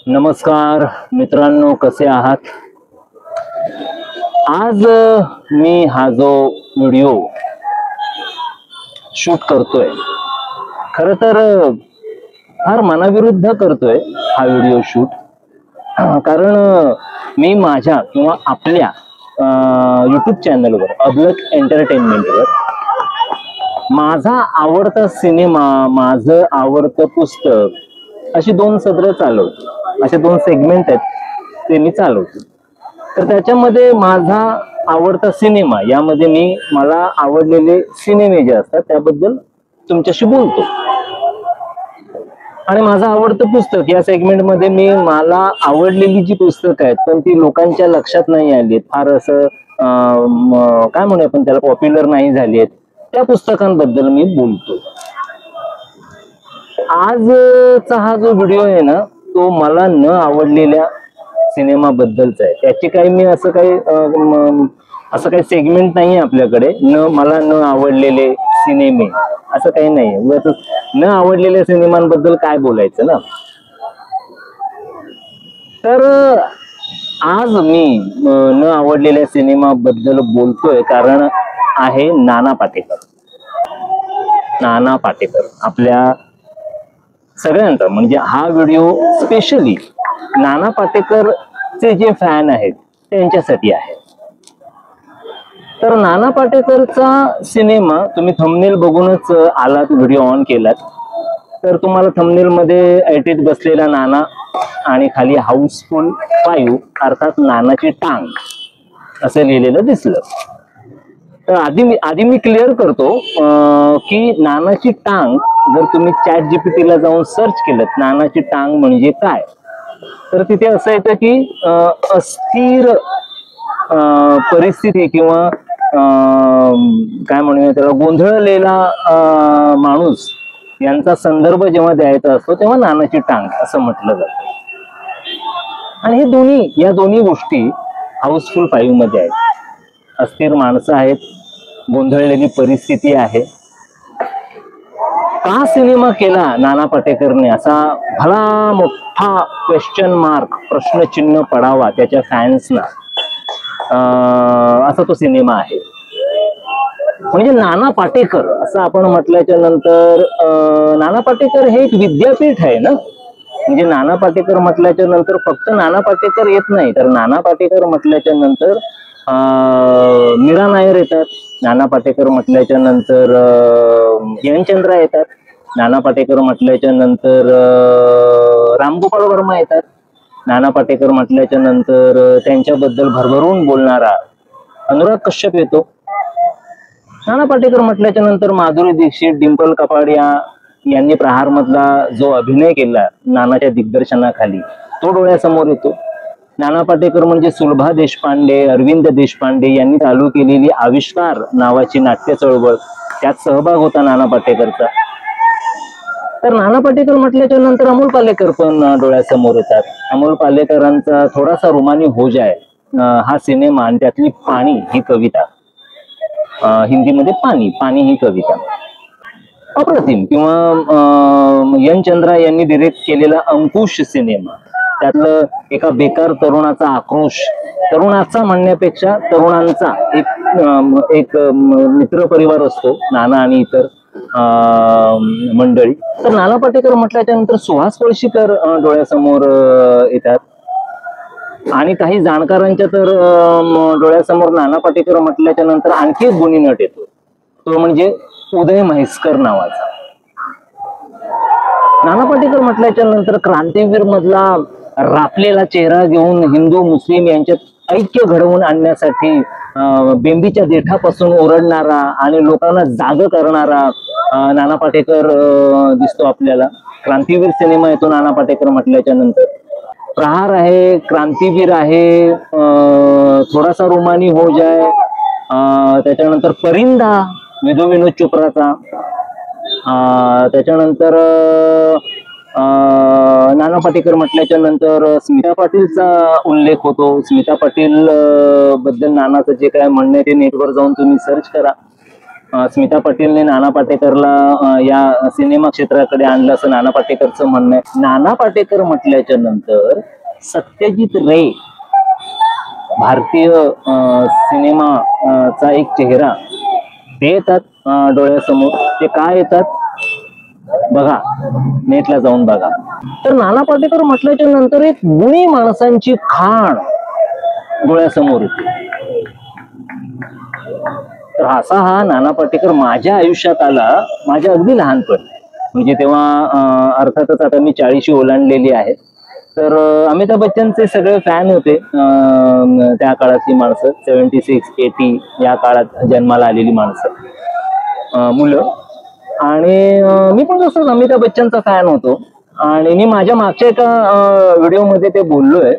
नमस्कार मित्रांनो, कसे आहात? आज मी हा जो व्हिडिओ शूट करतोय, खरं तर फार मनाविरुद्ध करतोय हा व्हिडिओ शूट. कारण मी माझ्या किंवा आपल्या यूट्यूब चॅनलवर अब्लक एंटरटेनमेंटवर माझा आवडता सिनेमा, माझं आवडतं पुस्तक अशी दोन सदरं चालवतो. असे दोन सेगमेंट आहेत ते मी चालवतो. तर त्याच्यामध्ये माझा आवडता सिनेमा यामध्ये मी मला आवडलेले सिनेमे जे असतात त्याबद्दल तुमच्याशी बोलतो. आणि माझं आवडतं पुस्तक या सेगमेंटमध्ये मी मला आवडलेली जी पुस्तकं आहेत पण ती लोकांच्या लक्षात नाही आली, फार असं काय म्हणू आपण त्याला, पॉप्युलर नाही झाली आहेत, त्या पुस्तकांबद्दल मी बोलतो. आजचा हा जो व्हिडिओ आहे ना, तो मला न आवडलेल्या सिनेमाबद्दलचा आहे. त्याची काही मी असं काही सेगमेंट नाही आपल्याकडे. मला न आवडलेले सिनेमे असं काही नाही. न आवडलेल्या सिनेमांबद्दल काय बोलायचं ना. तर आज मी न आवडलेल्या सिनेमाबद्दल बोलतोय कारण आहे नाना पाटेकर. नाना पाटेकर आपल्या सगळ्यांचा, म्हणजे हा व्हिडिओ स्पेशली नाना पाटेकरचे जे फॅन आहेत त्यांच्यासाठी आहे. तर नाना पाटेकरचा सिनेमा तुम्ही थंबनेल बघूनच आलात, व्हिडिओ ऑन केलात तर तुम्हाला थंबनेल मध्ये ऐटीत बसलेला नाना आणि खाली हाऊसफुल 5 अर्थात नानाची टांग असं लिहिलेलं दिसलं. तर आधी मी क्लिअर करतो की नानाची टांग जर तुम्ही ChatGPT ला जाऊन सर्च केलं नानाची टांग म्हणजे काय, तर तिथे असं येतं की अस्थिर परिस्थिती किंवा काय म्हणूया त्याला, गोंधळलेला माणूस यांचा संदर्भ जेव्हा द्यायचा असतो तेव्हा नानाची टांग असं म्हटलं जातं. आणि या दोन्ही गोष्टी हाऊसफुल 5 मध्ये आहेत. अस्थिर माणसं आहेत, गोंधळलेली परिस्थिती आहे. का सिनेमा केला नाना पाटेकरने असा भला मोठा क्वेश्चन मार्क, प्रश्नचिन्ह पडावा त्याच्या फॅन्सना, असा तो सिनेमा आहे. म्हणजे नाना पाटेकर असं आपण म्हटल्याच्या नंतर नाना पाटेकर हे एक विद्यापीठ आहे ना. म्हणजे नाना पाटेकर म्हटल्याच्या नंतर फक्त नाना पाटेकर येत नाही, तर नाना पाटेकर म्हटल्याच्या नंतर मीरा नायर येतात, नाना पाटेकर म्हटल्याच्या नंतर हेमचंद्रा येतात, नाना पाटेकर म्हटल्याच्या नंतर रामगोपाळ वर्मा येतात, नाना पाटेकर म्हटल्याच्या नंतर त्यांच्याबद्दल भरभरून बोलणारा अनुराग कश्यप येतो, नाना पाटेकर म्हटल्याच्या नंतर माधुरी दीक्षित, डिंपल कपाडिया यांनी प्रहार मधला जो अभिनय केला नानाच्या दिग्दर्शनाखाली तो डोळ्यासमोर येतो. नाना पाटेकर म्हणजे सुलभा देशपांडे, अरविंद देशपांडे यांनी चालू केलेली आविष्कार नावाची नाट्य चळवळ, त्यात सहभाग होता नाना पाटेकरचा. तर नाना पाटेकर म्हटल्याच्या नंतर अमोल पालेकर पण डोळ्यासमोर येतात. अमोल पालेकरांचा थोडासा रुमानी हो जाय हा सिनेमा आणि त्यातली पाणी ही कविता, हिंदीमध्ये पाणी ही कविता अप्रतिम. किंवा हेमचंद्रा यांनी डिरेक्ट केलेला अंकुश सिनेमा, त्यातलं एका बेकार तरुणाचा आक्रोश, तरुणाचा म्हणण्यापेक्षा तरुणांचा एक मित्र परिवार असतो नाना आणि इतर मंडळी. तर नाना पाटेकर म्हटल्याच्या नंतर सुहास पळशीकर डोळ्यासमोर येतात. आणि काही जाणकारांच्या तर डोळ्यासमोर नाना पाटेकर म्हटल्याच्या नंतर आणखी एक गुणी नट येतो, तो म्हणजे उदय म्हैसकर नावाचा. नाना पाटेकर म्हटल्याच्या नंतर क्रांतीवीर मधला रापलेला चेहरा घेऊन हिंदू मुस्लिम यांच्यात ऐक्य घडवून आणण्यासाठी बेंबीच्या देठापासून ओरडणारा आणि लोकांना जाग करणारा नाना पाटेकर दिसतो आपल्याला. क्रांतीवीर सिनेमा येतो नाना पाटेकर म्हटल्याच्या नंतर. प्रहार आहे, क्रांतीवीर आहे, थोडासा रुमानी हो जाय, त्याच्यानंतर परिंदा विधू विनोद चोप्राचा, त्याच्यानंतर नाना पाटेकर म्हटल्याच्या नंतर स्मिता पाटीलचा उल्लेख होतो. स्मिता पाटील बद्दल नानाचं जे काय म्हणणं आहे ते नेटवर जाऊन तुम्ही सर्च करा. स्मिता पाटीलने नाना पाटेकरला या सिनेमा क्षेत्राकडे आणलं असं नाना पाटेकरचं म्हणणं आहे. नाना पाटेकर म्हटल्याच्या नंतर सत्यजित रे भारतीय सिनेमाचा एक चेहरा ते येतात डोळ्यासमोर. ते काय येतात बघा, नेटला जाऊन बघा. तर नाना पाटेकर म्हटल्याच्या नंतर एक गुणी माणसांची खाण डोळ्यासमोर येते. तर असा हा नाना पाटेकर माझ्या आयुष्यात आला माझ्या अगदी लहानपणी. म्हणजे तेव्हा अर्थातच आता मी 40 ओलांडलेली आहे. तर अमिताभ बच्चनचे सगळे फॅन होते त्या काळातली माणसं, 76, 80 या काळात जन्माला आलेली माणसं, मुलं. आणि मी पण तसंच अमिताभ बच्चनचा फॅन होतो. आणि मी माझ्या मागच्या एका व्हिडिओमध्ये ते बोललोय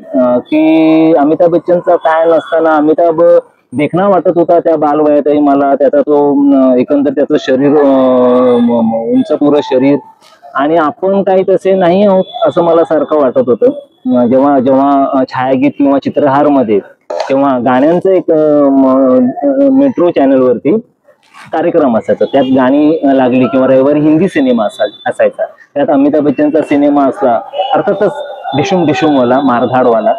की अमिताभ बच्चनचा फॅन असताना अमिताभ देखणा वाटत होता त्या बालवयातही मला. त्याचा तो एकंदर त्याचं शरीर, उंच पुरं शरीर, आणि आपण काही तसे नाही आहोत असं मला सारखं वाटत होतं. जेव्हा जेव्हा छायागीत किंवा चित्रहार मध्ये तेव्हा गाण्यांचं एक मेट्रो चॅनलवरती कार्यक्रम असायचा, त्यात गाणी लागली किंवा रविवारी हिंदी सिनेमा असायचा, त्यात अमिताभ बच्चनचा सिनेमा असला, अर्थातच डिशुम डिशुमवाला, मारधाडवाला,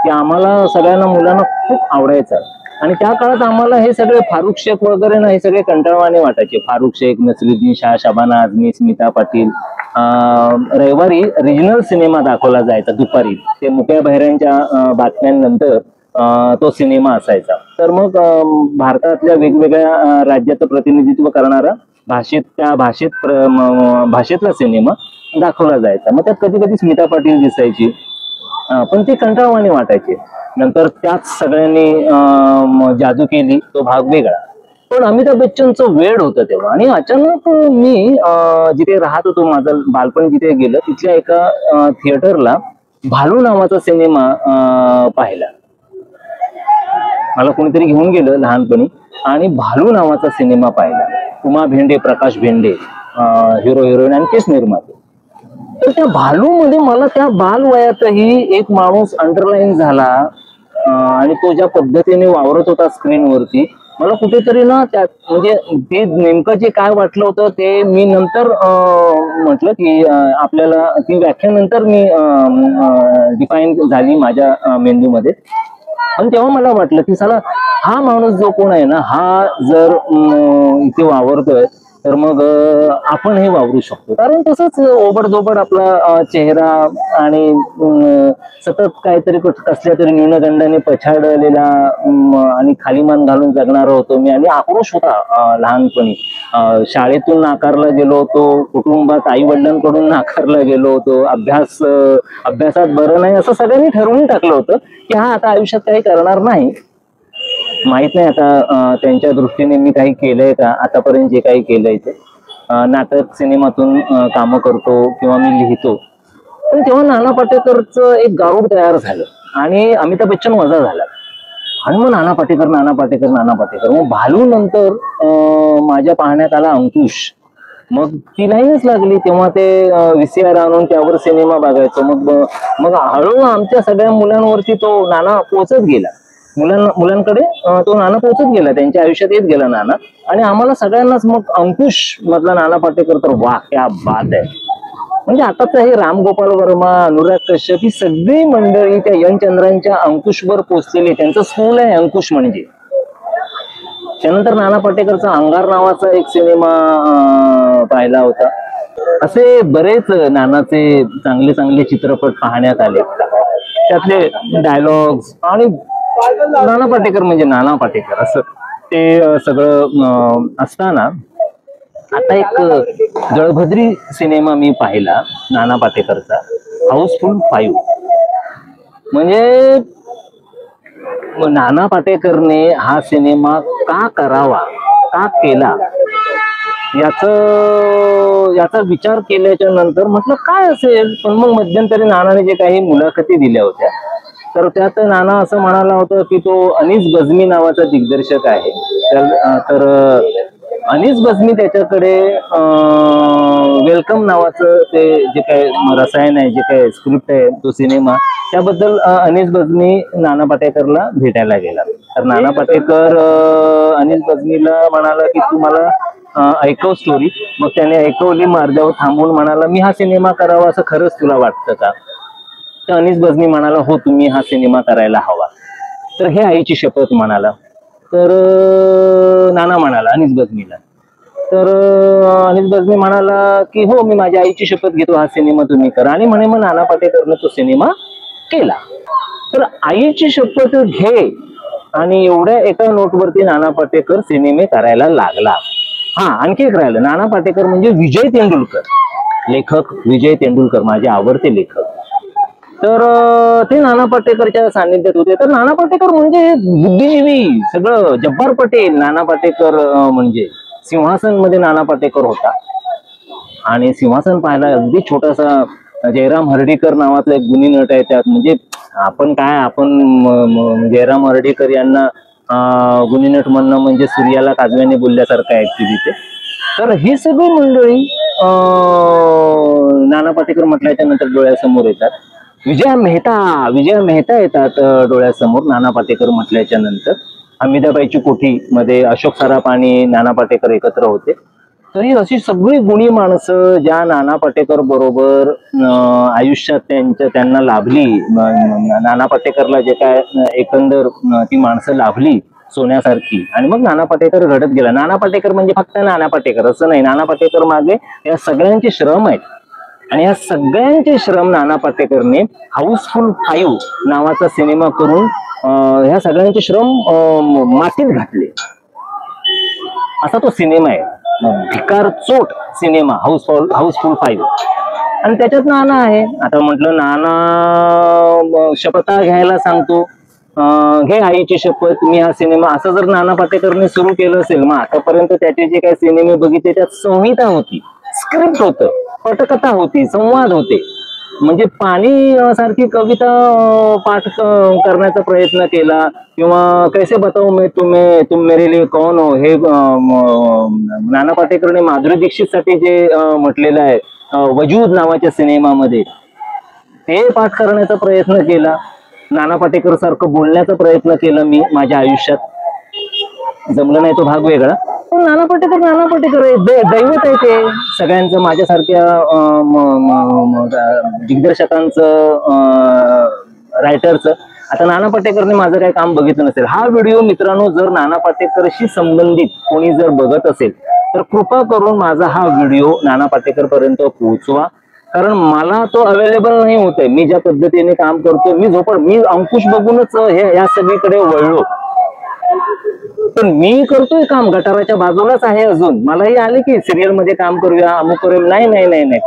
की आम्हाला सगळ्यांना मुलांना खूप आवडायचा. आणि त्या काळात आम्हाला हे सगळे फारुख शेख वगैरे ना हे सगळे कंटाळवाणे वाटायचे. फारुख शेख, नसरुद्दीन शाह, शबाना आझमी, स्मिता पाटील. रविवारी रिजनल सिनेमा दाखवला जायचा दुपारी, ते मुक्या बहिऱ्यांच्या बातम्यांनंतर तो सिनेमा असायचा. तर मग भारतातल्या वेगवेगळ्या राज्याचं प्रतिनिधित्व करणारा त्या भाषेतला सिनेमा दाखवला जायचा. मग त्यात कधी कधी स्मिता पाटील दिसायची, पण ते कंटाळवाणी वाटायचे. नंतर त्याच सगळ्यांनी जादू केली, तो भाग वेगळा. पण अमिताभ बच्चनचं वेड होतं तेव्हा. आणि अचानक मी जिथे राहत होतो, माझं बालपण जिथे गेलं, तिथल्या एका थिएटरला भालू नावाचा सिनेमा पाहिला. मला कोणीतरी घेऊन गेलं लहानपणी आणि भालू नावाचा सिनेमा पाहिला. उमा भेंडे, प्रकाश भेंडे हिरो हिरोईन आणि तेच निर्माते. तर त्या भालू मध्ये मला त्या बालवयातही एक माणूस अंडरलाईन झाला आणि तो ज्या पद्धतीने वावरत होता स्क्रीनवरती, मला कुठेतरी ना त्यात म्हणजे ते नेमकं जे काय वाटलं होतं ते मी नंतर म्हटलं की आपल्याला ती व्याख्या नंतर मी डिफाईन झाली माझ्या मेंदूमध्ये. पण तेव्हा मला वाटलं की साला हा माणूस जो कोण आहे ना, हा जर इथे वावरतोय तर मग आपण हे वावरू शकतो. कारण तसंच ओबडधोबड आपला चेहरा आणि सतत काहीतरी कसल्या तरी न्यूनगंडाने पछाडलेला आणि खाली मान घालून जगणारा होतो मी. आणि आक्रोश होता लहानपणी. शाळेतून नाकारला गेलो होतो, कुटुंबात आई वडिलांकडून नाकारला गेलो होतो, अभ्यासात बरं नाही असं सगळ्यांनी ठरवून टाकलं होतं की हा आता आयुष्यात काही करणार नाही. माहित नाही आता त्यांच्या दृष्टीने मी काही केलंय का आतापर्यंत. जे काही केलंय ते नाटक सिनेमातून कामं करतो किंवा मी लिहितो. पण तेव्हा नाना पाटेकरचं एक गारुड तयार झालं आणि अमिताभ बच्चन वजा झाला. आणि मग नाना पाटेकर नाना पाटेकर नाना पाटेकर. मग भालू नंतर माझ्या पाहण्यात आला अंकुश. मग ती लाईनच लागली. तेव्हा ते VCR आणून त्यावर सिनेमा बघायचो. मग हळूहळू आमच्या सगळ्या मुलांवरती तो नाना पोचत गेला. मुलांकडे तो नाना पोहोचत गेला, त्यांच्या आयुष्यात येत गेला नाना. आणि आम्हाला सगळ्यांनाच मग अंकुश मधला नाना पाटेकर तर वाह क्या बात आहे. म्हणजे आताच हे राम गोपाळ वर्मा, अनुराग कश्यप ही सगळी मंडळी त्या यन चंद्रांच्या अंकुशवर पोचलेली. त्यांचं स्कूल आहे अंकुश म्हणजे. त्यानंतर नाना पाटेकरचा अंगार नावाचा एक सिनेमा पाहिला होता. असे बरेच नानाचे चांगले चांगले चित्रपट पाहण्यात आले. त्यातले डायलॉग्स आणि नाना पाटेकर म्हणजे नाना पाटेकर असं ते सगळं असताना आता एक जळभद्री सिनेमा मी पाहिला नाना पाटेकरचा, हाऊसफुल 5. म्हणजे नाना पाटेकरने हा सिनेमा का करावा, का केला याचा विचार केल्याच्या नंतर म्हटलं काय असेल. पण मग मध्यंतरी नानाने जे काही मुलाखती दिल्या होत्या तर त्यात नाना असं म्हणाला होतं की तो अनीस बझमी नावाचा दिग्दर्शक आहे. तर अनीस बझमी त्याच्याकडे वेलकम नावाचं ते जे काही रसायन आहे, जे काही स्क्रिप्ट आहे तो सिनेमा, त्याबद्दल अनीस बझमी नाना पाटेकरला भेटायला गेला. तर नाना पाटेकर अनिल गजनीला म्हणाला की तू मला ऐकव स्टोरी. मग त्याने ऐकवली. मार्गावर थांबून म्हणाला मी हा सिनेमा करावा असं खरंच तुला वाटतं का? तर अनिल गजनी म्हणाला हो तुम्ही हा सिनेमा करायला हवा. तर हे आईची शपथ म्हणाला. तर नाना म्हणाला अनिल गजनीला. तर अनिल गजनी म्हणाला की हो मी माझ्या आईची शपथ घेतो हा सिनेमा तुम्ही करा. आणि म्हणे मग नाना पाटेकरने तो सिनेमा केला. तर आईची शपथ घे आणि एवढ्या एका नोटवरती नाना पाटेकर सिनेमे करायला लागला. हा आणखी एक राहिलं. नाना पाटेकर म्हणजे विजय तेंडुलकर, लेखक विजय तेंडुलकर माझे आवडते लेखक. तर ते नाना पाटेकरच्या सानिध्यात होते. तर नाना पाटेकर म्हणजे बुद्धिजीवी सगळं जब्बार पटेल. नाना पाटेकर म्हणजे सिंहासन मध्ये नाना पाटेकर होता. आणि सिंहासन पाहायला अगदी छोटासा जयराम हर्डीकर नावाचा एक गुणी नट आहे त्यात. म्हणजे आपण काय आपण जयराम हर्डीकर यांना गुणी नट म्हणणं म्हणजे सूर्याला काजव्याने बोलल्यासारखं आहे ऍक्च्युली ते. तर ही सगळी मंडळी नाना पाटेकर म्हटल्याच्या नंतर डोळ्यासमोर येतात. विजया मेहता येतात डोळ्यासमोर नाना पाटेकर म्हटल्याच्या नंतर. हमीदाबाईची कोठी मध्ये अशोक सराफ आणि नाना पाटेकर एकत्र होते. तरी अशी सगळी गुणी माणसं ज्या नाना पाटेकर बरोबर आयुष्यात त्यांना लाभली, नाना पाटेकरला जे काय एकंदर ती माणसं लाभली सोन्यासारखी. आणि मग नाना पाटेकर घडत गेला. नाना पाटेकर म्हणजे फक्त नाना पाटेकर असं नाही. नाना पाटेकर मागे या सगळ्यांचे श्रम आहेत. आणि या सगळ्यांचे श्रम नाना पाटेकरने हाऊसफुल 5 नावाचा सिनेमा करून ह्या सगळ्यांचे श्रम मातीत घातले. असा तो सिनेमा आहे. भिकार चोट सिनेमा हाऊसफुल 5. आणि त्याच्यात नाना आहे. आता म्हटलं नाना शपथा घ्यायला सांगतो, घे आईची शपथ मी हा सिनेमा, असं जर नाना पाटेकरने सुरू केलं असेल मग आतापर्यंत त्याचे जे काही सिनेमे बघितले त्यात संहिता होती, स्क्रिप्ट होतं, पटकथा होती, संवाद होते. म्हणजे पाणी सारखी कविता पाठ करण्याचा प्रयत्न केला किंवा कैसे बताऊ मैं तुम्हें तुम मेरे लिए कौन हो हे नाना पाटेकरने माधुरी दीक्षित साठी जे म्हटलेलं आहे वजूद नावाच्या सिनेमामध्ये, ते पाठ करण्याचा प्रयत्न केला. नाना पाटेकर सारखं बोलण्याचा प्रयत्न केला मी माझ्या आयुष्यात. जमलं नाही तो भाग वेगळा. पण नाना पाटेकर दैवत आहे ते सगळ्यांचं, माझ्यासारख्या दिग्दर्शकांचं, रायटरचं. आता नाना पाटेकरने माझं काही काम बघितलं नसेल, हा व्हिडिओ मित्रांनो जर नाना पाटेकरशी संबंधित कोणी जर बघत असेल तर कृपा करून माझा हा व्हिडिओ नाना पाटेकर पर्यंत पोहोचवा. कारण मला तो अवेलेबल नाही होतोय. मी ज्या पद्धतीने काम करतो, मी अंकुश बघूनच या सगळीकडे वळलो. पण मी करतोय काम गटाराच्या बाजूलाच आहे अजून. मलाही आले की सिरियल मध्ये काम करूया, अमुक करूया. नाही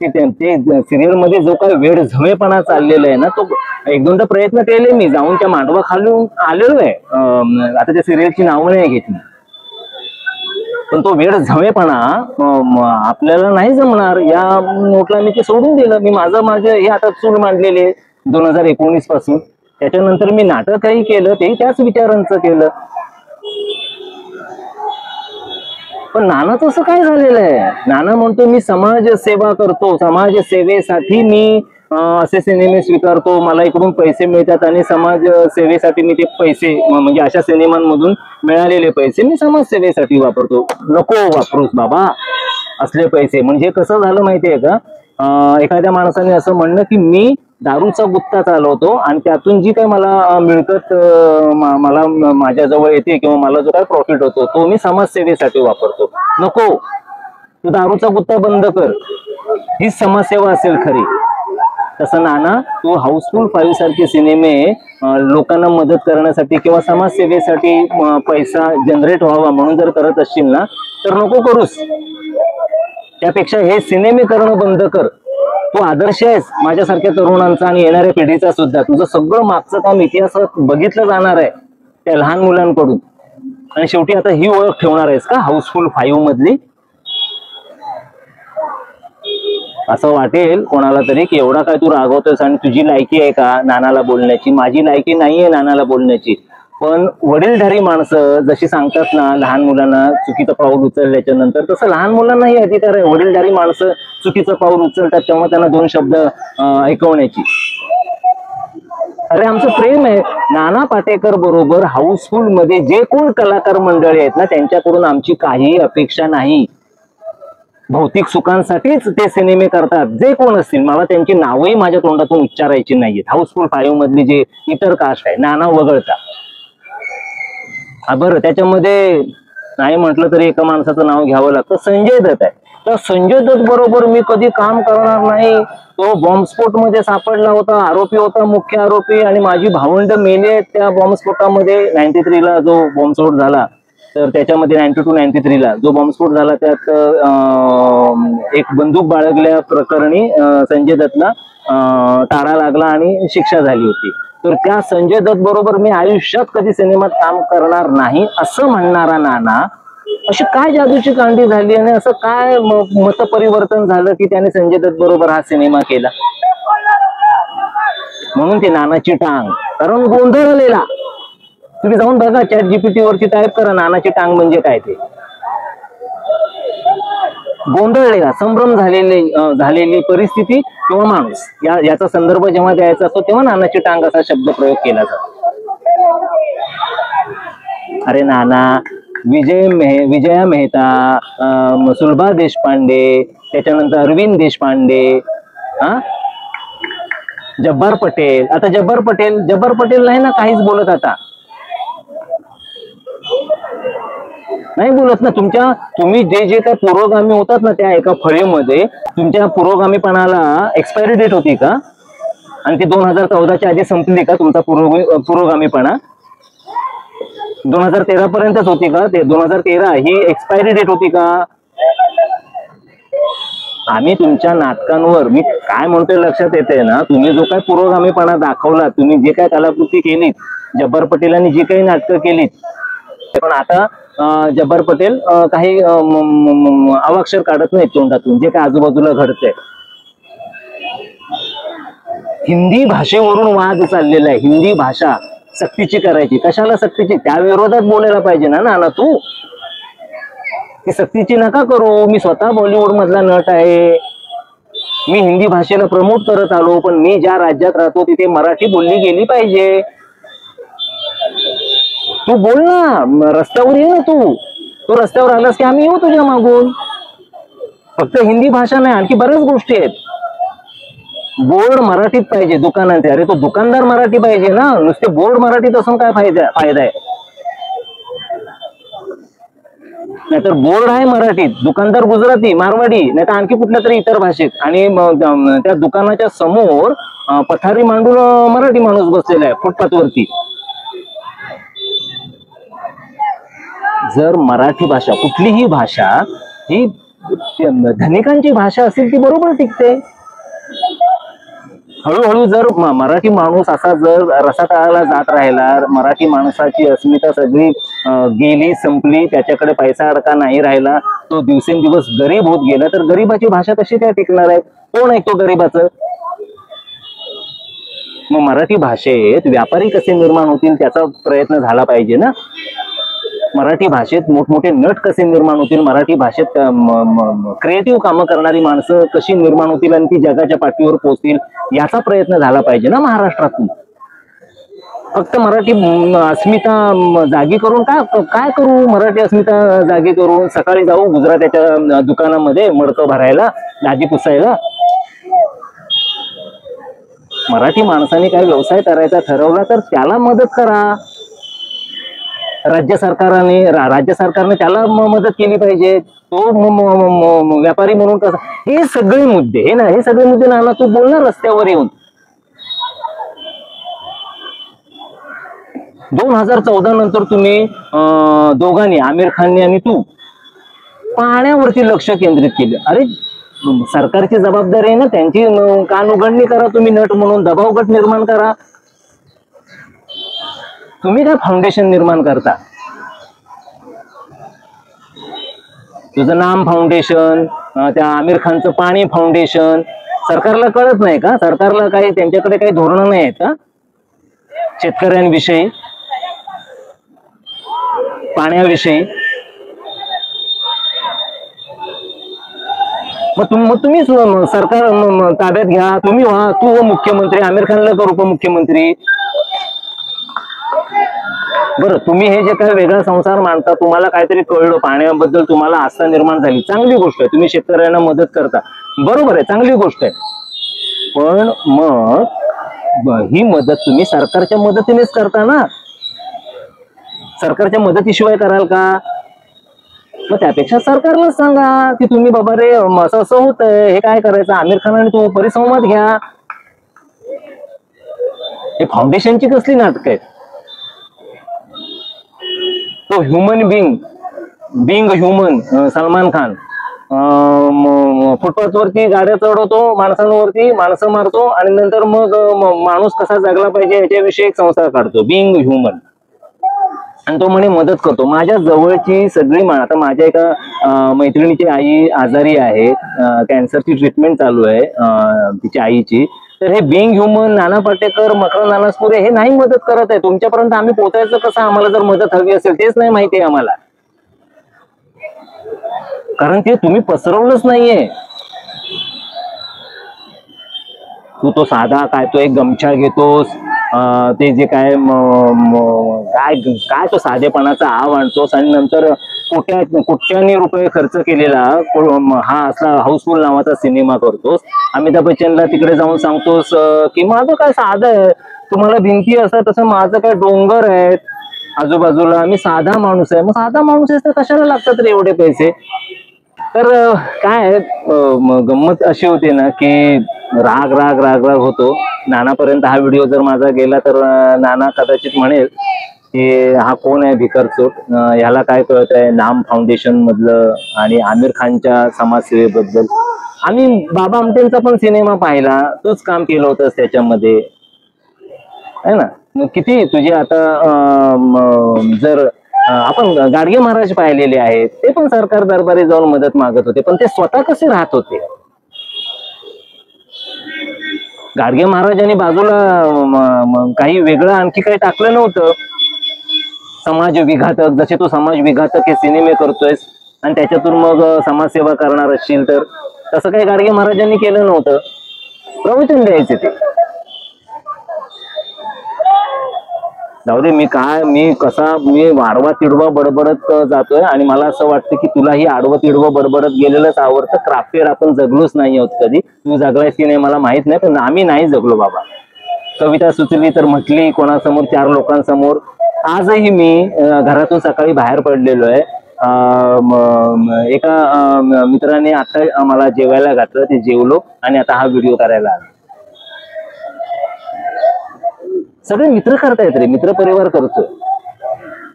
ते सिरियल मध्ये जो काही वेळ झमेपणा चाललेला आहे ना, तो 1-2दा प्रयत्न केले मी, जाऊन त्या मांडवा खालून आलेलो आहे. आता त्या सिरियलची नावं नाही घेतली. पण तो वेळ झमेपणा आपल्याला नाही जमणार या नोटला मी ते सोडून दिलं. मी माझं हे आता चूल मांडलेले 2019 पासून. त्याच्यानंतर मी नाटकही केलं, ते त्याच विचारांचं केलं. पण नानाचं असं काय झालेलं आहे, नाना म्हणतो मी समाजसेवा करतो, समाजसेवेसाठी मी असे सिनेमे स्वीकारतो, मला इकडून पैसे मिळतात आणि समाज सेवेसाठी मी ते पैसे म्हणजे अशा सिनेमांमधून मिळालेले पैसे मी समाजसेवेसाठी वापरतो. नको वापरूस बाबा असले पैसे. म्हणजे कसं झालं माहितीये का, एखाद्या माणसाने असं म्हणणं की मी दारूचा गुत्ता चालवतो आणि त्यातून जी काही मला मिळकत मला माझ्याजवळ येते किंवा मला जो काही प्रॉफिट होतो तो मी समाजसेवेसाठी वापरतो. नको, तू दारूचा गुत्ता बंद कर, ही समाजसेवा असेल खरी. तसं नाना, तू हाऊसफुल 5 सारखे सिनेमे लोकांना मदत करण्यासाठी किंवा समाजसेवेसाठी पैसा जनरेट व्हावा म्हणून जर करत असशील ना तर नको करूस. त्यापेक्षा हे सिनेमे करणं बंद कर. तू आदर्श आहेस माझ्यासारख्या तरुणांचा आणि येणाऱ्या पिढीचा सुद्धा. तुझं सगळं मागचं काम इतिहासात बघितलं जाणार आहे त्या लहान मुलांकडून. आणि शेवटी आता ही ओळख ठेवणार आहेस का हाऊसफुल 5 मधली? असं वाटेल कोणाला तरी की एवढा काय तू रागवतोस आणि तुझी लायकी आहे का नानाला बोलण्याची. माझी लायकी नाहीये नानाला बोलण्याची. पण वडीलधारी माणसं जशी सांगतात ना लहान मुलांना चुकीचं पाऊल उचलल्याच्या नंतर, तसं लहान मुलांनाही अधिकार आहे. वडीलधारी माणसं चुकीचं पाऊल उचलतात तेव्हा त्यांना 2 शब्द ऐकवण्याची. अरे आमचं प्रेम आहे. नाना पाटेकर बरोबर हाऊसफुल मध्ये जे कोण कलाकार मंडळी आहेत ना, त्यांच्याकडून आमची काही अपेक्षा नाही. भौतिक सुखांसाठीच ते सिनेमे करतात जे कोण असतील. मला त्यांची नावही माझ्या तोंडातून उच्चारायची नाहीयेत. हाऊसफुल 5 मधली जे इतर कास्ट आहे नाना वगळता. बरं, त्याच्यामध्ये नाही म्हटलं तरी एका माणसाचं नाव घ्यावं लागतं, संजय दत्त आहे. तर संजय दत्त बरोबर मी कधी काम करणार नाही. तो बॉम्बस्फोट मध्ये सापडला होता, आरोपी होता, मुख्य आरोपी, आणि माझी भावंड मेले त्या बॉम्बस्फोटामध्ये. 93 ला जो बॉम्बस्फोट झाला, तर त्याच्यामध्ये 92-93 ला जो बॉम्बस्फोट झाला, त्यात एक बंदूक बाळगल्या प्रकरणी संजय दत्तला टाळा लागला आणि शिक्षा झाली होती. तर त्या संजय दत्त बरोबर मी आयुष्यात कधी सिनेमात काम करणार नाही असं म्हणणारा नाना, अशी काय जादूची कांडी झाली आणि असं काय मतपरिवर्तन झालं की त्याने संजय दत्त बरोबर हा सिनेमा केला. म्हणून ती नानाची टांग, कारण गोंधळलेला. तुम्ही जाऊन बघा, ChatGPT वरती टाईप करा नानाची टांग म्हणजे काय ते. गोंधळलेला, संभ्रम झालेली परिस्थिती किंवा माणूस, याचा संदर्भ जेव्हा द्यायचा असतो तेव्हा नानाची टांग असा शब्द प्रयोग केला जातो. अरे नाना, विजया मेहता, सुलभा देशपांडे, त्याच्यानंतर अरविंद देशपांडे, जब्बार पटेल. आता जब्बार पटेल नाही ना काहीच बोलत, आता नाही बोलत ना. तुम्ही जे काय पुरोगामी होतात ना, त्या एका फळीमध्ये तुमच्या पुरोगामीपणाला एक्सपायरी डेट होती का? आणि ती 2014च्या आधी संपली का तुमचा पुरोगामीपणा? 2013 पर्यंतच होती का? ते 2013 ही एक्सपायरी डेट होती का? आम्ही तुमच्या नाटकांवर, मी काय म्हणतोय लक्षात येते ना, तुम्ही जो काय पुरोगामीपणा दाखवला, तुम्ही जे काय कलाकृती केलीत, जब्बार पटेलांनी जी काही नाटकं केलीत, पण आता जब्बार पटेल काही अवाक्षर काढत नाही तोंडातून, जे काय आजूबाजूला घडतंय. हिंदी भाषेवरून वाद चाललेला आहे. हिंदी भाषा सक्तीची करायची. कशाला सक्तीची? त्या विरोधात बोलायला पाहिजे ना नाना तू. ती सक्तीची नका करू. मी स्वतः बॉलिवूड मधला नट आहे. मी हिंदी भाषेला प्रमोट करत आलो, पण मी ज्या राज्यात राहतो तिथे मराठी बोलली गेली पाहिजे. तू बोल ना, रस्त्यावर ये ना तू रस्त्यावर आलास की आम्ही येऊ तुझ्या मागून. फक्त हिंदी भाषा नाही, आणखी बऱ्याच गोष्टी आहेत. बोर्ड मराठीत पाहिजे दुकानांचे. अरे तो दुकानदार मराठी पाहिजे ना, नुसते बोर्ड मराठीत असून काय फायदा आहे? नाहीतर बोर्ड आहे मराठीत, दुकानदार गुजराती, मारवाडी, नाही तर आणखी कुठल्या तरी इतर भाषेत, आणि त्या दुकानाच्या समोर पथारी मांडून मराठी माणूस बसलेला आहे फुटपाथ वरती. जर मराठी भाषा, कुठलीही भाषा ही धनिकांची भाषा असेल ती बरोबर टिकते. हळूहळू जर मराठी माणूस असा जर रसातळाला जात राहिला, मराठी माणसाची अस्मिता सगळी गेली, संपली, त्याच्याकडे पैसा अडका नाही राहिला, तो दिवसेंदिवस गरीब होत गेला, तर गरीबाची भाषा कशी काय टिकणार आहे? कोण ऐकतो गरीबाचं? मग मराठी भाषेत व्यापारी कसे निर्माण होतील त्याचा प्रयत्न झाला पाहिजे ना. मराठी भाषेत मोठमोठे नट कसे निर्माण होतील, मराठी भाषेत क्रिएटिव्ह कामं करणारी माणसं कशी निर्माण होतील आणि ती जगाच्या पाठीवर पोहोचतील, याचा प्रयत्न झाला पाहिजे ना महाराष्ट्रातून. फक्त मराठी अस्मिता जागी करून काय करू? मराठी अस्मिता जागी करून सकाळी जाऊ गुजरात्याच्या दुकानामध्ये मडकं भरायला, दाजी पुसायला? मराठी माणसाने काही व्यवसाय करायचा ठरवला तर त्याला मदत करा. राज्य सरकारने त्याला मदत केली पाहिजे. तो व्यापारी म्हणून कसा? हे सगळे मुद्दे नाना तू बोलणार रस्त्यावर येऊन. 2014 नंतर तुम्ही दोघांनी, आमिर खानने आणि तू, पाण्यावरती लक्ष केंद्रित केले. अरे सरकारची जबाबदारी आहे ना, त्यांची कान उघडणी करा. तुम्ही नट म्हणून दबाव गट निर्माण करा. तुम्ही काय फाउंडेशन निर्माण करता? तुझं नाम फाउंडेशन, त्या आमिर खानचं पाणी फाउंडेशन. सरकारला कळत नाही का? सरकारला काही त्यांच्याकडे काही धोरणं नाही आहेत का शेतकऱ्यांविषयी, पाण्याविषयी? मग तुम्हीच सरकार ताब्यात घ्या, तुम्ही व्हा, तू मुख्यमंत्री, आमिर खानला कर उपमुख्यमंत्री. बरं, तुम्ही हे जे काही वेगळा संसार मानता, तुम्हाला काहीतरी कळलं, पाण्याबद्दल तुम्हाला आस्था निर्माण झाली, चांगली गोष्ट आहे. तुम्ही शेतकऱ्यांना मदत करता, बरोबर आहे, चांगली गोष्ट आहे. पण मग ही मदत तुम्ही सरकारच्या मदतीनेच करता ना, सरकारच्या मदतीशिवाय कराल का? मग त्यापेक्षा सरकारला सांगा की तुम्ही बाबा रे असं असं होतंय, हे काय करायचं, आमिर खान आणि तू परिसंवाद घ्या. हे फाउंडेशनची कसली नाटक आहेत? तो human being human Salman Khan footpath वरती गाड्या चढवतो, माणसांवरती माणसं मारतो आणि नंतर मग माणूस कसा जगला पाहिजे याच्याविषयी एक संस्था काढतो, बिंग ह्युमन, आणि तो म्हणे मदत करतो. माझ्या जवळची सगळी आता माझ्या एका मैत्रिणीची आई आजारी आहे, कॅन्सरची ट्रीटमेंट चालू आहे तिच्या आईची. तर हे बिंग ह्युमन, नाना पाटेकर, मकरंद अनासपुरे हे नाही मदत करत आहे. तुमच्यापर्यंत आम्ही पोहोचायचं कसं? आम्हाला जर मदत हवी असेल तेच नाही माहिती आहे आम्हाला, कारण ते तुम्ही पसरवलंच नाहीये. तू तो साधा काय तो एक गमछा घेतोस, ते जे काय काय तो साधेपणाचा आव आणतोस आणि नंतर कोट्यानी रुपये खर्च केलेला हा असला हाऊसफुल नावाचा सिनेमा करतोस. अमिताभ बच्चनला तिकडे जाऊन सांगतोस की माझं काय साधं आहे, तुम्हाला भिंती असतात तसं माझं काय डोंगर आहेत आजूबाजूला, मी साधा माणूस आहे. मग साधा माणूस आहे तर कशाला लागतात रे एवढे पैसे? तर काय गंमत अशी होते ना की राग राग राग राग होतो. नानापर्यंत हा व्हिडिओ जर माझा गेला तर नाना कदाचित म्हणेल की हा कोण आहे भिकारचोट, ह्याला काय कळत आहे नाम फाउंडेशन मधलं आणि आमिर खानच्या समाजसेवेबद्दल. आम्ही बाबा आमटेंचा पण सिनेमा पाहिला, तोच काम केलं होतं त्याच्यामध्ये, है ना. मग किती तुझे आता जर आपण गाडगे महाराज पाहिलेले आहेत, ते पण सरकार दरबारी जाऊन मदत मागत होते, पण ते स्वतः कसे राहत होते? गाडगे महाराजांनी बाजूला काही वेगळं आणखी काही टाकलं नव्हतं. समाज विघातक, जसे तू समाज विघातक हे सिनेमे करतोयस आणि त्याच्यातून मग समाजसेवा करणार असशील तर तसं काही गाडगे महाराजांनी केलं नव्हतं. प्रवचन द्यायचे ते. जाऊ दे, मी आडवा तिडवा बडबडत जातोय आणि मला असं वाटतं की तुला ही आडवं तिडवं बडबडत गेलेलंच आवडतं. क्राफ्टेड आपण जगलोच नाही आहोत कधी. तू जगलायस की नाही मला माहित नाही, पण आम्ही नाही जगलो बाबा. कविता सुचली तर म्हटली कोणासमोर, 4 लोकांसमोर. आजही मी घरातून सकाळी बाहेर पडलेलो आहे. एका मित्राने आता मला जेवायला घातलं, ते जेवलो आणि आता हा व्हिडिओ करायला आलो. सगळे मित्र करतायत रे, मित्र परिवार करतोय.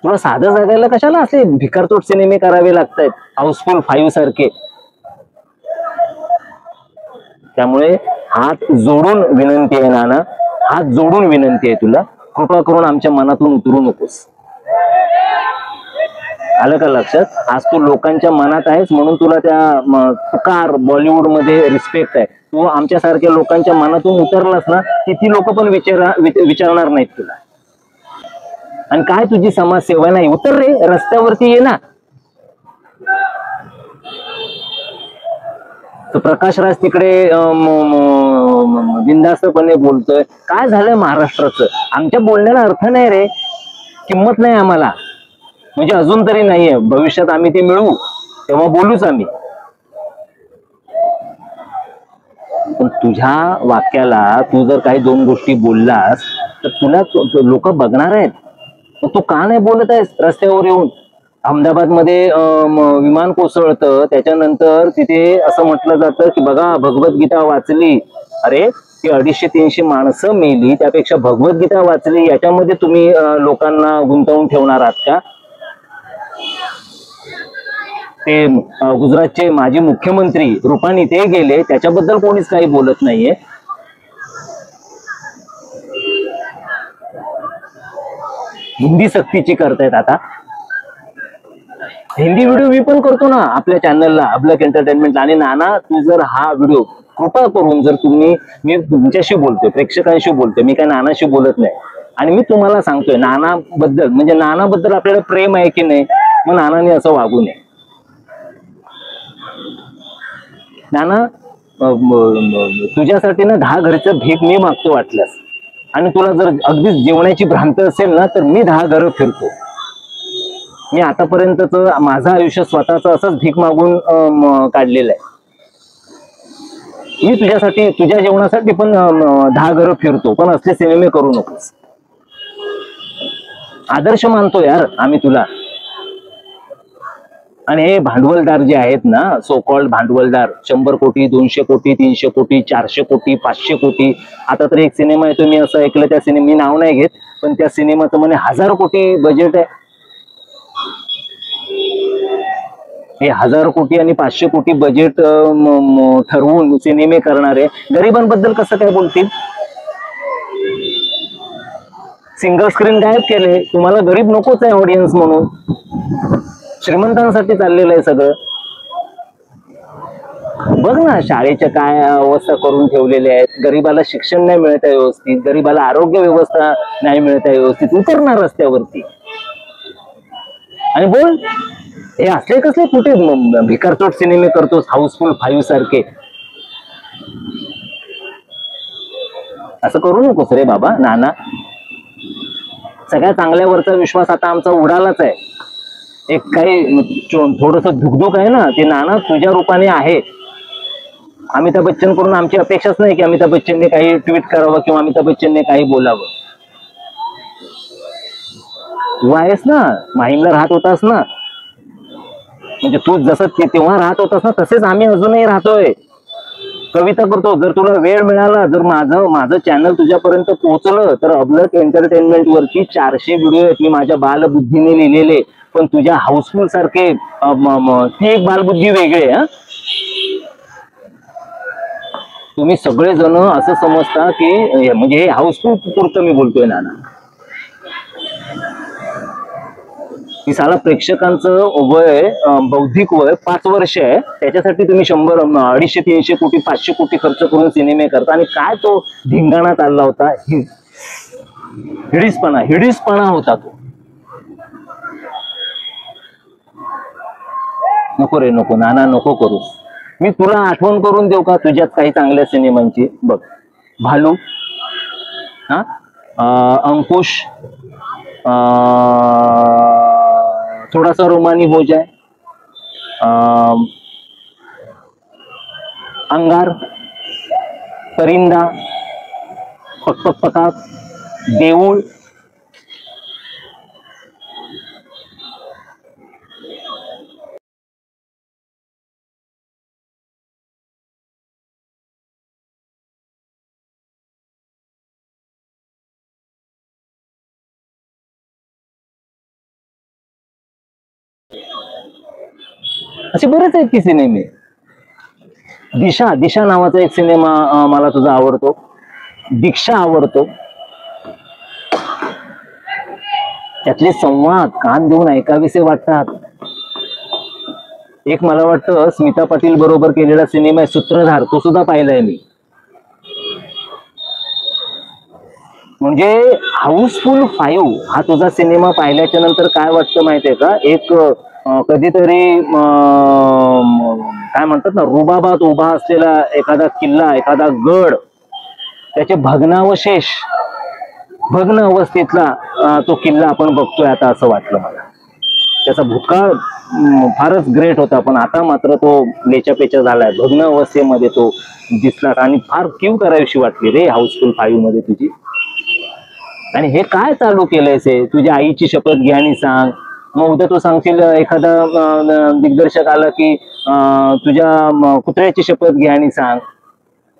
तुला साधं जगायला कशाला असे भिकारचोट सिनेमे करावे लागतायत, हाऊसफुल 5 सारखे? त्यामुळे हात जोडून विनंती आहे नाना, हात जोडून विनंती आहे तुला, कृपा करून आमच्या मनातून उतरू नकोस. आलं का लक्षात? आज तू लोकांच्या मनात आहेस म्हणून तुला त्या पुकार बॉलिवूड मध्ये रिस्पेक्ट आहे. तू आमच्यासारख्या लोकांच्या मनातून उतरलास ना, ती लोक पण विचारणार नाहीत तुला. आणि काय तुझी समाजसेवा नाही? उतर रे, रस्त्यावरती ये ना. तर प्रकाश राज तिकडे बिनधास्तपणे बोलतोय. काय झालंय महाराष्ट्राचं? आमच्या बोलण्याला अर्थ नाही रे, किंमत नाही आम्हाला, म्हणजे अजून तरी नाहीये. भविष्यात आम्ही ते मिळवू तेव्हा बोलूच आम्ही. पण तुझ्या वाक्याला तू जर काही 2 गोष्टी बोललास तर तुला लोक बघणार आहेत. तू का नाही बोलत आहेस रस्त्यावर येऊन? अहमदाबाद मध्ये विमान कोसळतं, त्याच्यानंतर तिथे असं म्हटलं जातं की बघा भगवद्गीता वाचली. अरे ती 250-300 माणसं मेली, त्यापेक्षा भगवद्गीता वाचली याच्यामध्ये तुम्ही लोकांना गुंतवून ठेवणार आहात का? ते गुजरातचे माजी मुख्यमंत्री रुपानी ते गेले, त्याच्याबद्दल कोणीच काही बोलत नाहीये. हिंदी सक्तीची करतायत आता. हिंदी व्हिडिओ मी पण करतो ना आपल्या चॅनलला, अब्लक एंटरटेनमेंट. आणि नाना, तू जर हा व्हिडिओ कृपा करून जर मी तुमच्याशी बोलतोय, प्रेक्षकांशी बोलतोय, मी काय नानाशी बोलत नाही. आणि मी तुम्हाला सांगतोय नानाबद्दल, म्हणजे नानाबद्दल आपल्याला प्रेम आहे की नाही, मग नानाने असं वागू नये. नाना तुझ्यासाठी ना 10 घरचं भीक मी मागतो वाटल्यास, आणि तुला जर अगदीच जेवणाची भ्रांत असेल ना तर मी 10 घरं फिरतो. मी आतापर्यंतच माझं आयुष्य स्वतःच असंच भीक मागून काढलेलं आहे. मी तुझ्यासाठी तुझ्या जेवणासाठी पण 10 घरं फिरतो, पण असले सिनेमे करू नकोस. आदर्श मानतो यार आम्ही तुला. आणि हे भांडवलदार जे आहेत ना, सो कॉल्ड भांडवलदार, 100 कोटी 200 कोटी 300 कोटी 400 कोटी 500 कोटी, आता तर एक सिनेमा आहे, तुम्ही असं ऐकलं त्या सिनेमा, मी नाव नाही घेत, पण त्या सिनेमाचं म्हणे 1000 कोटी बजेट आहे. हे 1000 कोटी आणि 500 कोटी बजेट ठरवून सिनेमे करणारे गरिबांबद्दल कसं काय बोलतील? सिंगल स्क्रीन गायब केले. तुम्हाला गरीब नकोच आहे ऑडियन्स म्हणून, श्रीमंतांसाठी चाललेलं आहे सगळं. बघ ना शाळेच्या काय अवस्था करून ठेवलेल्या आहेत. गरीबाला शिक्षण नाही मिळत आहे व्यवस्थित, गरीबाला आरोग्य व्यवस्था नाही मिळत आहे व्यवस्थित. उतरणार रस्त्यावरती आणि बोल हे असले कसले कुठे भिकारचोट सिनेमे करतोस हाऊसफुल 5 सारखे. असं करू नकोस रे बाबा नाना. सगळ्या चांगल्यावरचा विश्वास आता आमचा उडालाच आहे. एक काही थोडस धुकधुक आहे ना, ते नाना तुझ्या रूपाने आहे. अमिताभ बच्चन कडून आमची अपेक्षाच नाही की अमिताभ बच्चनने काही ट्विट करावं किंवा अमिताभ बच्चनने काही बोलावं. तू आहेस ना, माहीमला राहत होतास ना, म्हणजे तू जसं तेव्हा राहत होतास ना तसेच आम्ही अजूनही राहतोय. कविता करतो. जर तुला वेळ मिळाला, जर माझं चॅनल तुझ्यापर्यंत पोहोचलं तर अबलक एंटरटेनमेंट वरची 400 व्हिडिओ आहेत मी माझ्या बालबुद्धीने लिहिलेले. पण तुझ्या हाऊसफुल सारखे ती एक बालबुद्धी वेगळी आहे. तुम्ही सगळेजण असं समजता की म्हणजे हे हाऊसफुल पुरतं मी बोलतोय नाना. की साला प्रेक्षकांचं वय बौद्धिक वय 5 वर्ष आहे, त्याच्यासाठी तुम्ही 100 250 300 कोटी 500 कोटी खर्च करून सिनेमे करता. आणि काय तो धिंगाणा चालला होता, हिडीसपणा होता तो. नको रे नको नाना, नको करू. मी तुला आठवण करून देऊ का तुझ्यात काही चांगल्या सिनेमांची? बघ भालू, अंकुश, थोड़ा सा रोमानी हो जाए, अंगार, परिंदा, पक पक पकाक, देऊळ, असे बरेच आहेत की सिनेमे. दिशा नावाचा एक सिनेमा मला तुझा आवडतो. दीक्षा आवडतो. त्यातले संवाद कान देऊन ऐकावेसे वाटतात. एक मला वाटतं स्मिता पाटील बरोबर केलेला सिनेमा आहे सूत्रधार, तो सुद्धा पाहिलाय मी. म्हणजे हाऊसफुल 5 हा तुझा सिनेमा पाहिल्याच्या नंतर काय वाटतं माहितीये का, एक कधीतरी काय म्हणतात ना, रुबाबात उभा असलेला एखादा किल्ला, एखादा गड, त्याचे भग्न अवस्थेतला तो किल्ला आपण बघतोय आता, असं वाटलं मला. त्याचा भूतकाळ फारच ग्रेट होता, पण आता मात्र तो लेचापेचा झालाय. भग्न अवस्थेमध्ये तो दिसला आणि फार क्यू करावीशी वाटली रे हाऊसफुल 5 मध्ये तुझी. आणि हे काय चालू केलंयस? तुझ्या आईची शपथ घ्या आणि सांग. मग उद्या तू सांगशील, एखादा दिग्दर्शक आला की तुझ्या कुत्र्याची शपथ घ्या आणि सांग,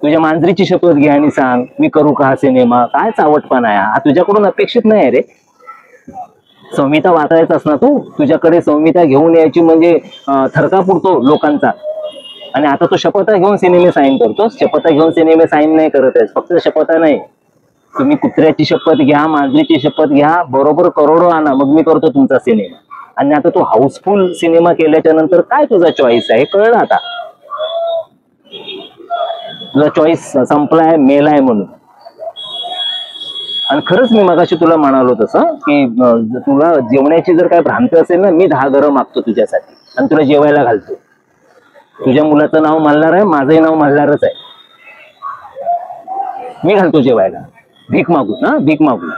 तुझ्या मांजरीची शपथ घ्या आणि सांग, मी करू का हा सिनेमा? काय चावटपणा आहे हा, तुझ्याकडून अपेक्षित नाही रे. संहिता वाचायचास ना तू, तुझ्याकडे संहिता घेऊन यायची म्हणजे थरका पुरतो लोकांचा. आणि आता तू शपथा घेऊन सिनेमे साईन करतोस. शपथा घेऊन सिनेमे साईन नाही करत आहेस, फक्त शपथा नाही, तुम्ही कुत्र्याची शपथ घ्या, मांजरीची शपथ घ्या, बरोबर करोडो आणा, मग मी करतो तुमचा सिनेमा. आणि आता तू हाऊसफुल सिनेमा केल्याच्या नंतर काय तुझा चॉईस आहे कळलं आता. तुझा चॉईस संपलाय, मेलाय म्हणून. आणि खरंच मी मगाशी तुला म्हणालो तसं की तुला जेवण्याची जर काय भ्रांत असेल ना, मी 10 घरं मागतो तुझ्यासाठी आणि तुला जेवायला घालतो. तुझ्या मुलाचं नाव मल्हार आहे, माझंही नाव मल्हारच आहे. मी घालतो जेवायला, भीक मागू ना, भीक मागू.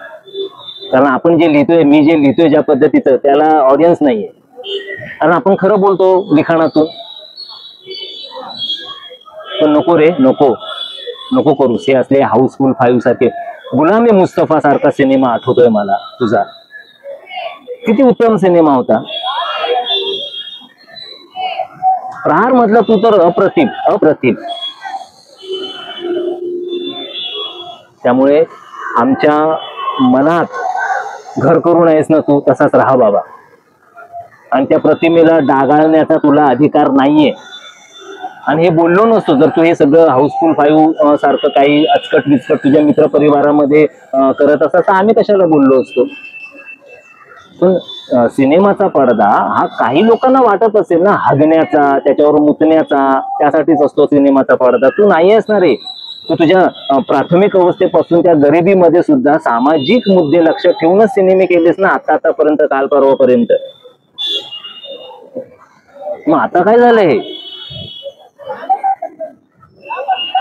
कारण आपण जे लिहितोय, मी जे लिहितोय ज्या पद्धतीचं, त्याला ऑडियन्स नाहीये. कारण आपण खरं बोलतो लिखाणातून. पण नको रे, नको नको करू. हे असले हाऊसफुल 5 सारखे, गुलामी मुस्तफा सारखा सिनेमा आठवतोय मला तुझा. किती उत्तम सिनेमा होता. प्रहार मधला तू तर अप्रतिम अप्रतिम. त्यामुळे आमच्या मनात घर करू नयेस ना तू, तसाच राहा बाबा. आणि त्या प्रतिमेला डागाळण्याचा तुला अधिकार नाहीये. आणि हे बोललो नसतो जर तू हे सगळं हाऊसफुल 5 सारखं काही अचकट विचकट तुझ्या मित्र परिवारामध्ये करत असता, तर आम्ही कशाला बोललो असतो. पण सिनेमाचा पडदा हा काही लोकांना वाटत असेल ना हगण्याचा, त्याच्यावर मुतण्याचा, त्यासाठीच असतो सिनेमाचा पडदा. तू नाही असणार रे. तू तुझ्या प्राथमिक अवस्थेपासून त्या गरिबीमध्ये सुद्धा सामाजिक मुद्दे लक्षात ठेवूनच सिनेमे केलेस ना, आतापर्यंत, काल परवापर्यंत. मग आता काय झालंय?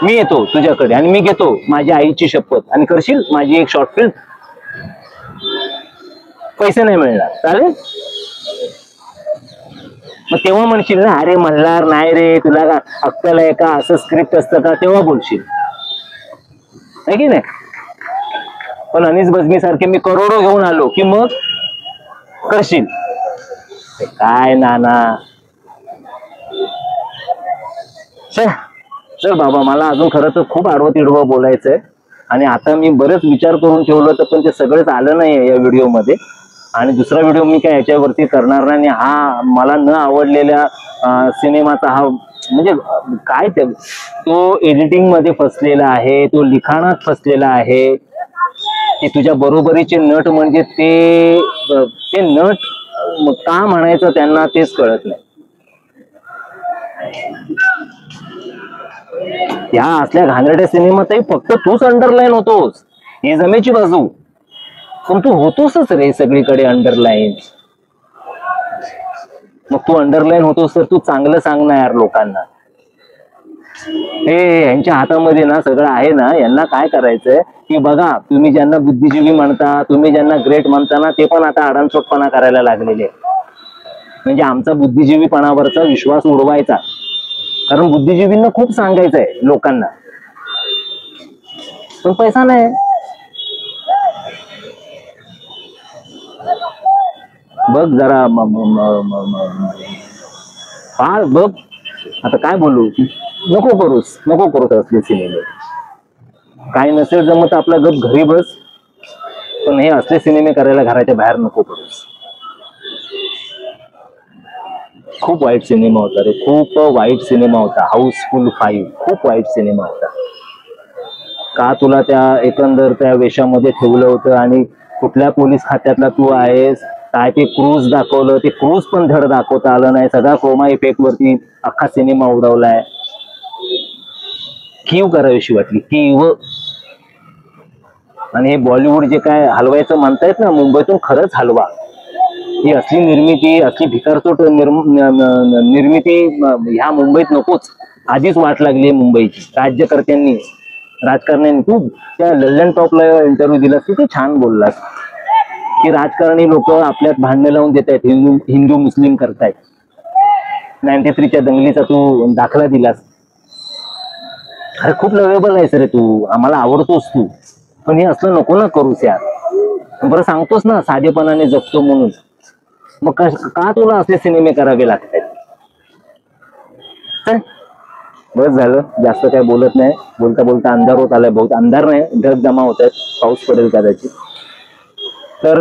मी येतो तुझ्याकडे आणि मी घेतो माझ्या आईची शपथ, आणि करशील माझी एक शॉर्ट फिल्म. पैसे नाही मिळणार, चालेल? मग तेव्हा म्हणशील ना, अरे मल्हार नाही रे, तुला का अक्कल आहे का, असं स्क्रिप्ट असतं का, तेव्हा बोलशील, आहे की नाही? पण अनीस बजमी सारखे मी करोडो घेऊन आलो की मग करशील. काय नाना, चल बाबा, मला अजून खरं तर खूप आडवं तिडवं बोलायचंय. आणि आता मी बरेच विचार करून ठेवलं होतं, पण ते सगळंच आलं नाहीये या व्हिडिओ मध्ये. आणि दुसरा व्हिडिओ मी काय याच्यावरती करणार नाही. हा मला न आवडलेल्या सिनेमाचा हा म्हणजे काय, तो एडिटिंग मध्ये फसलेला आहे, तो लिखाणात फसलेला आहे. की तुझ्या बरोबरीचे नट म्हणजे ते नट का म्हणायचं त्यांना तेच कळत नाही. या असल्या घाणेरड्या सिनेमातही फक्त तूच अंडरलाईन होतोस, ही जमेची बाजू. पण तू होतोसच रे सगळीकडे अंडरलाईन. मग तू अंडरलाईन होतोस तर तू चांगलं सांग ना यार लोकांना. हे यांच्या हातामध्ये ना सगळं आहे ना. यांना काय करायचंय की बघा, तुम्ही ज्यांना बुद्धिजीवी म्हणता, तुम्ही ज्यांना ग्रेट म्हणता ना, ते पण आता अडाणचोटपणा करायला लागलेले. म्हणजे आमचा बुद्धिजीवीपणावरचा विश्वास उडवायचा. कारण बुद्धिजीवींना खूप सांगायचंय लोकांना, पण पैसा नाही. बघ जरा फार बघ. आता काय बोलू, नको करूस असले सिनेमे. काही नसेल जमत आपला गप घरी बस, पण हे असले सिनेमे करायला घराच्या बाहेर नको करूस. खूप वाईट सिनेमा होता रे, खूप वाईट सिनेमा होता हाऊसफुल 5. खूप वाईट सिनेमा होता. का तुला त्या एकंदर त्या वेशामध्ये ठेवलं होतं, आणि कुठल्या पोलीस खात्यातला तू आहेस, काय ते क्रूज दाखवलं, ते क्रूज पण धड दाखवता आलं नाही. सगळा क्रोमा इफेक्ट वरती अख्खा सिनेमा उडवलाय. कीव करावीशी वाटली, कीव. आणि हे बॉलिवूड जे काय हलवायचं म्हणतायत ना मुंबईतून, खरंच हलवा. ही असली निर्मिती, असली भिकारचोट निर्मिती ह्या मुंबईत नकोच. आधीच वाट लागली मुंबईची राज्यकर्त्यांनी, राजकारण्यांनी. तू त्या लल्लन टॉपला इंटरव्ह्यू दिलास, तू छान बोललास की राजकारणी लोक आपल्यात भांडणं लावून देत आहेत, हिंदू मुस्लिम करतायत. 93च्या दंगलीचा तू दाखला दिलास. अरे खूप लवेबल आहेस रे तू, आम्हाला आवडतोस तू, पण हे असलं नको ना करूस यार. बरं सांगतोस ना साधेपणाने जगतो म्हणून, मग का तुला असले सिनेमे करावे लागतात? बस झालं, जास्त काय बोलत नाही. बोलता बोलता अंधार होत आलाय. बहुत अंधार नाही, ढग जमा होत आहेत, पाऊस पडेल कदाचित. तर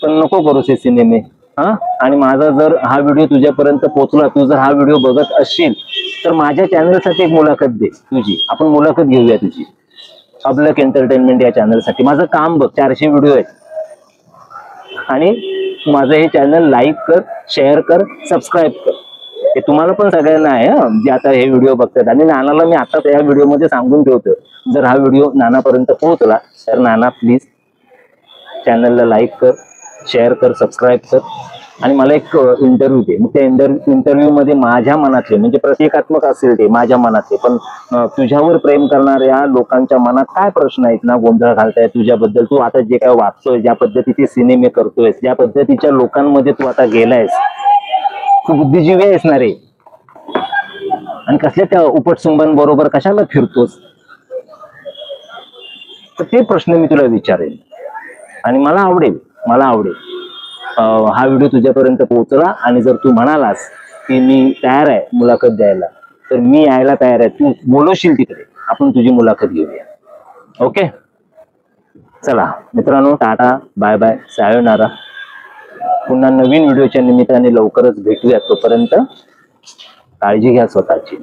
पण नको करूस हे सिनेमे. हा, आणि माझा जर हा व्हिडिओ तुझ्यापर्यंत पोहोचला, तू जर हा व्हिडिओ बघत असशील, तर माझ्या चॅनलसाठी एक मुलाखत दे तुझी. आपण मुलाखत घेऊया तुझी, अबलक एंटरटेनमेंट या चॅनलसाठी. माझं काम बघ, 400 व्हिडिओ आहेत. आणि माझं हे चॅनल लाईक कर, शेअर कर, सबस्क्राईब कर. हे तुम्हाला पण सगळ्यांना आहे, जे आता हे व्हिडिओ बघतात. आणि नानाला मी आता या व्हिडिओमध्ये सांगून ठेवतो, जर हा व्हिडिओ नानापर्यंत पोहोचला तर नाना प्लीज चॅनलला लाईक कर, शेअर कर, सबस्क्राईब कर. आणि मला एक इंटरव्ह्यू दे. मग त्या इंटरव्ह्यू मध्ये माझ्या मनातले, म्हणजे प्रतिकात्मक असेल ते माझ्या मनातले, पण तुझ्यावर प्रेम करणाऱ्या लोकांच्या मनात काय प्रश्न आहेत ना, गोंधळ घालताय तुझ्याबद्दल, तू आता जे काय वाचतोय, ज्या पद्धतीचे सिनेमे करतोयस, ज्या पद्धतीच्या लोकांमध्ये तू आता गेलायस, तू बुद्धिजीवी आहेस ना रे, आणि कसल्या त्या उपटसुंबांबरोबर कशाला फिरतोस? तर ते प्रश्न मी तुला विचारेन आणि मला आवडेल हा व्हिडिओ तुझ्यापर्यंत पोहोचला. आणि जर तू म्हणालास की मी तयार आहे मुलाखत द्यायला, तर मी यायला तयार आहे. तू बोलवशील तिकडे, आपण तुझी मुलाखत घेऊया. ओके, चला मित्रांनो, टाटा बाय बाय, सायोनारा. पुन्हा नवीन व्हिडिओच्या निमित्ताने लवकरच भेटूया. तोपर्यंत काळजी घ्या स्वतःची,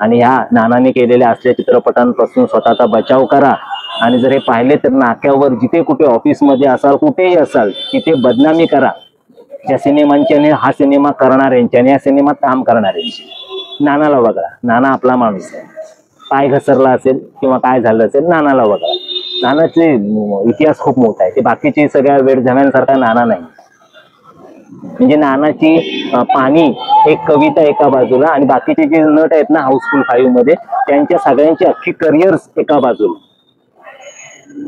आणि ह्या नानाने केलेल्या असल्या चित्रपटांपासून स्वतःचा बचाव करा. आणि जर हे पाहिले तर नाक्यावर, जिथे कुठे ऑफिसमध्ये असाल, कुठेही असाल, तिथे बदनामी करा त्या सिनेमांची आणि हा सिनेमा करणाऱ्यांची आणि या सिनेमात काम करणाऱ्यांची. नानाला वगळा, नाना आपला माणूस आहे. पाय घसरला असेल किंवा काय झालं असेल, नानाला वगळा. नानाचे इतिहास खूप मोठा आहे. ते बाकीची सगळ्या वेळ झाल्यासारखा नाना नाही. म्हणजे नानाची पाणी एक कविता एका बाजूला, आणि बाकीचे जे नट आहेत ना हाऊसफुल 5 मध्ये, त्यांच्या सगळ्यांची अख्खी करिअर्स एका बाजूला.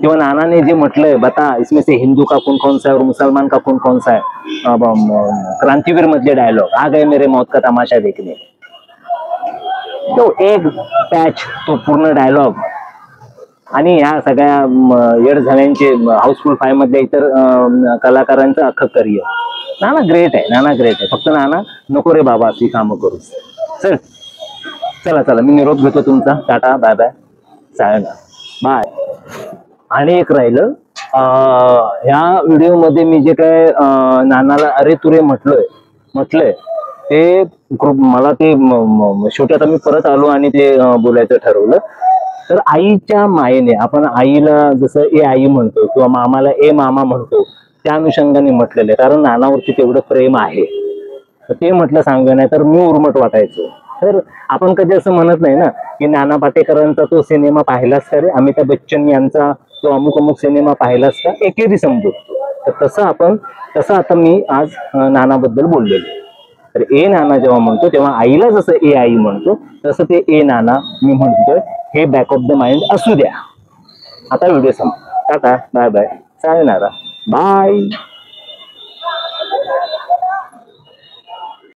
किंवा नानाने जे म्हटलंय, बता इसमें से हिंदू का खून कौन सा है और मुसलमान का खून कौन सा है, क्रांतिवीर मधले डायलॉग, आ गए मेरे मौत का तमाशा देखने, तो एक पॅच, तो पूर्ण डायलॉग. आणि ह्या सगळ्या येडझाण्यांचे हाऊसफुल 5 मधल्या इतर कलाकारांचं अख्खं करिअर. नाना ग्रेट आहे, नाना ग्रेट आहे. फक्त नाना नको रे बाबा अशी कामं करू. चला मी निरोप घेतो तुमचा. टाटा बाय बाय, सायना बाय. आणि एक राहिलं, ह्या व्हिडिओ मध्ये मी जे काय नानाला अरे तुरे म्हटलंय ते मला ते शेवटी आता मी परत आलो आणि ते बोलायचं ठरवलं. तर आईच्या मायेने, आपण आईला जसं ए आई म्हणतो किंवा मामाला ए मामा म्हणतो, त्या अनुषंगाने म्हटलेलं आहे. कारण नानावरती तेवढं प्रेम आहे, तर ते म्हटलं सांगा, नाही तर मी उर्मट वाटायचो. तर आपण कधी असं म्हणत नाही ना की नाना पाटेकरांचा तो सिनेमा पाहिलास का रे, अमिताभ बच्चन यांचा तो अमुक सिनेमा पाहिलास का, एकेरी समजू. तर तसं आता मी आज नानाबद्दल बोललेलो. तर ए नाना जेव्हा म्हणतो तेव्हा आईला जसं ए आई म्हणतो, तसं ते ए नाना मी म्हणतोय. हे बॅक ऑफ द माइंड असू द्या. आता व्हिडिओ संपला. Tata bye bye, sayonara bye.